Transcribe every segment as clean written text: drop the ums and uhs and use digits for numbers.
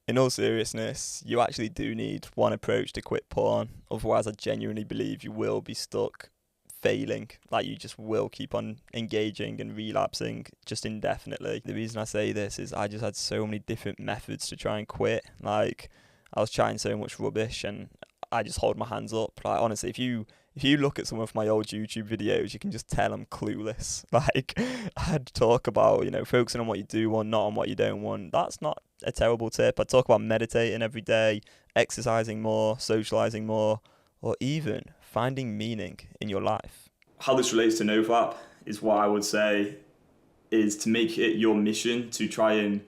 In all seriousness, you actually do need one approach to quit porn. Otherwise, I genuinely believe you will be stuck failing. Like, you just will keep on engaging and relapsing just indefinitely. The reason I say this is I just had so many different methods to try and quit. Like, I was trying so much rubbish and I just hold my hands up. Like, honestly, if you look at some of my old YouTube videos, you can just tell I'm clueless. Like, I'd talk about, focusing on what you do want, not on what you don't want. That's not a terrible tip. I'd talk about meditating every day, exercising more, socializing more, or even finding meaning in your life. How this relates to NoFap is what I would say is to make it your mission to try and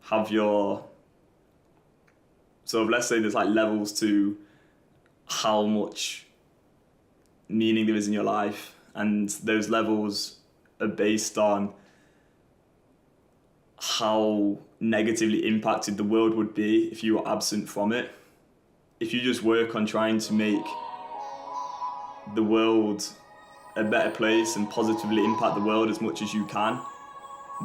have your sort of, let's say there's like levels to how much meaning there is in your life, and those levels are based on how negatively impacted the world would be if you were absent from it. If you just work on trying to make the world a better place and positively impact the world as much as you can,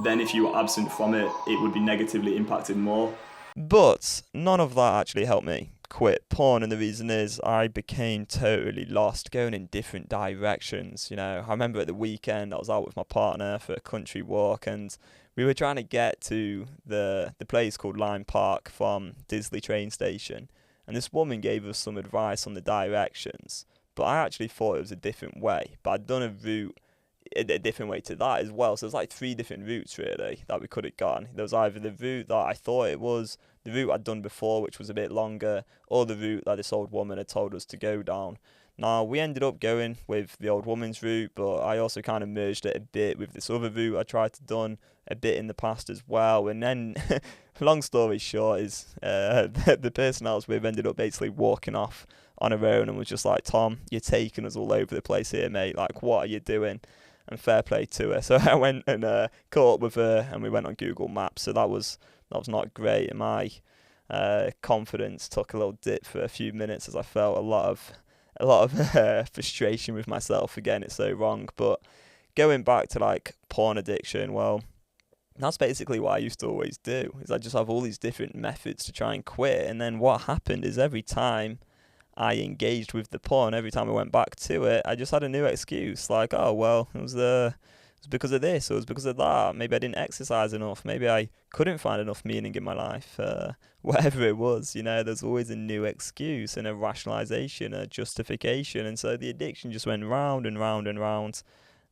then if you were absent from it, it would be negatively impacted more. But none of that actually helped me quit porn, and the reason is I became totally lost, going in different directions. I remember at the weekend I was out with my partner for a country walk, and we were trying to get to the place called Lime Park from Disley train station, and this woman gave us some advice on the directions, but I actually thought it was a different way, but I'd done a different way to that as well. So there's like 3 different routes really that we could have gone. There was either the route that I thought it was, the route I'd done before, which was a bit longer, or the route that this old woman had told us to go down. Now, we ended up going with the old woman's route, but I also kind of merged it a bit with this other route I tried to done a bit in the past as well. And then, long story short, is the person I was with ended up basically walking off on her own and was just like, "Tom, you're taking us all over the place here, mate. Like, what are you doing?" And fair play to her. So I went and caught up with her, and we went on Google Maps. So that was not great. And my confidence took a little dip for a few minutes as I felt a lot of frustration with myself for getting it so wrong. But going back to like porn addiction, well, that's basically what I used to always do. Is I just have all these different methods to try and quit, and then what happened is every time I engaged with the porn, every time I went back to it, I just had a new excuse. Like, oh, well, it was because of this, or it was because of that. Maybe I didn't exercise enough. Maybe I couldn't find enough meaning in my life. Whatever it was, there's always a new excuse and a rationalization, a justification. And so the addiction just went round and round and round.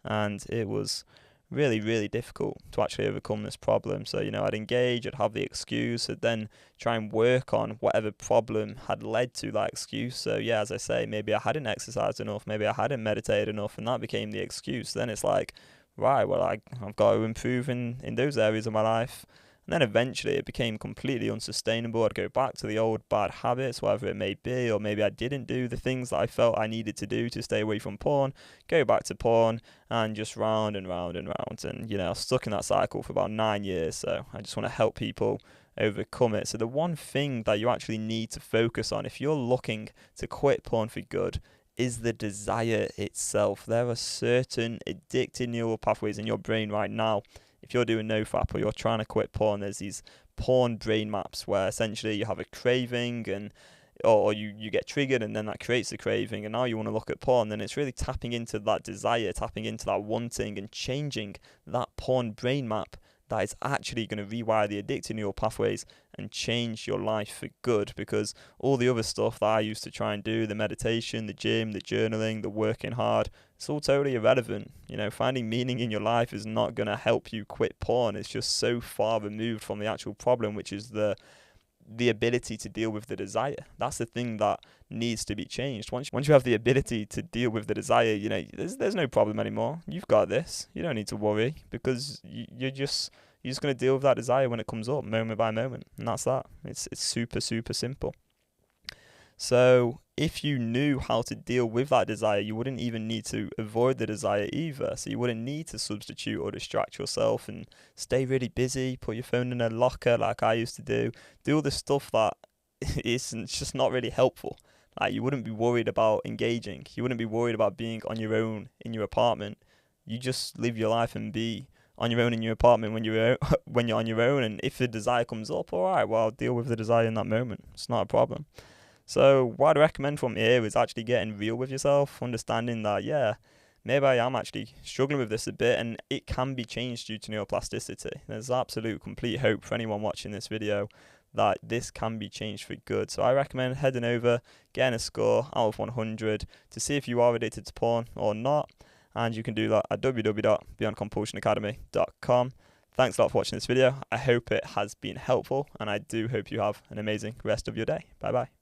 And it was really, really difficult to actually overcome this problem. So, I'd engage, I'd have the excuse, I'd then try and work on whatever problem had led to that excuse. So, yeah, as I say, maybe I hadn't exercised enough, maybe I hadn't meditated enough, and that became the excuse. Then it's like, right, well, I've got to improve in those areas of my life. And then eventually it became completely unsustainable. I'd go back to the old bad habits, whatever it may be, or maybe I didn't do the things that I felt I needed to do to stay away from porn, go back to porn, and just round and round and round. And, I was stuck in that cycle for about 9 years, so I just want to help people overcome it. So the one thing that you actually need to focus on if you're looking to quit porn for good is the desire itself. There are certain addictive neural pathways in your brain right now. If you're doing NoFap or you're trying to quit porn, there's these porn brain maps where essentially you have a craving and or you get triggered and then that creates a craving, and now you want to look at porn. Then it's really tapping into that desire, tapping into that wanting, and changing that porn brain map that is actually going to rewire the addictive neural pathways and change your life for good. Because all the other stuff that I used to try and do, the meditation, the gym, the journaling, the working hard, it's all totally irrelevant. Finding meaning in your life is not going to help you quit porn. It's just so far removed from the actual problem, which is the ability to deal with the desire. That's the thing that needs to be changed. Once you have the ability to deal with the desire, there's no problem anymore. You've got this. You don't need to worry, because you're just going to deal with that desire when it comes up, moment by moment, and that's that. It's super, super simple. So if you knew how to deal with that desire, you wouldn't even need to avoid the desire either. So you wouldn't need to substitute or distract yourself and stay really busy, put your phone in a locker like I used to do all the stuff that isn't just not really helpful. Like, you wouldn't be worried about engaging. You wouldn't be worried about being on your own in your apartment. You just live your life and be on your own in your apartment when you're on your own. And if the desire comes up, all right, well, deal with the desire in that moment. It's not a problem. So what I'd recommend from here is actually getting real with yourself, understanding that, yeah, maybe I am actually struggling with this a bit, and it can be changed due to neuroplasticity. There's absolute complete hope for anyone watching this video that this can be changed for good. So I recommend heading over, getting a score out of 100 to see if you are addicted to porn or not. And you can do that at www.beyondcompulsionacademy.com. Thanks a lot for watching this video. I hope it has been helpful, and I do hope you have an amazing rest of your day. Bye bye.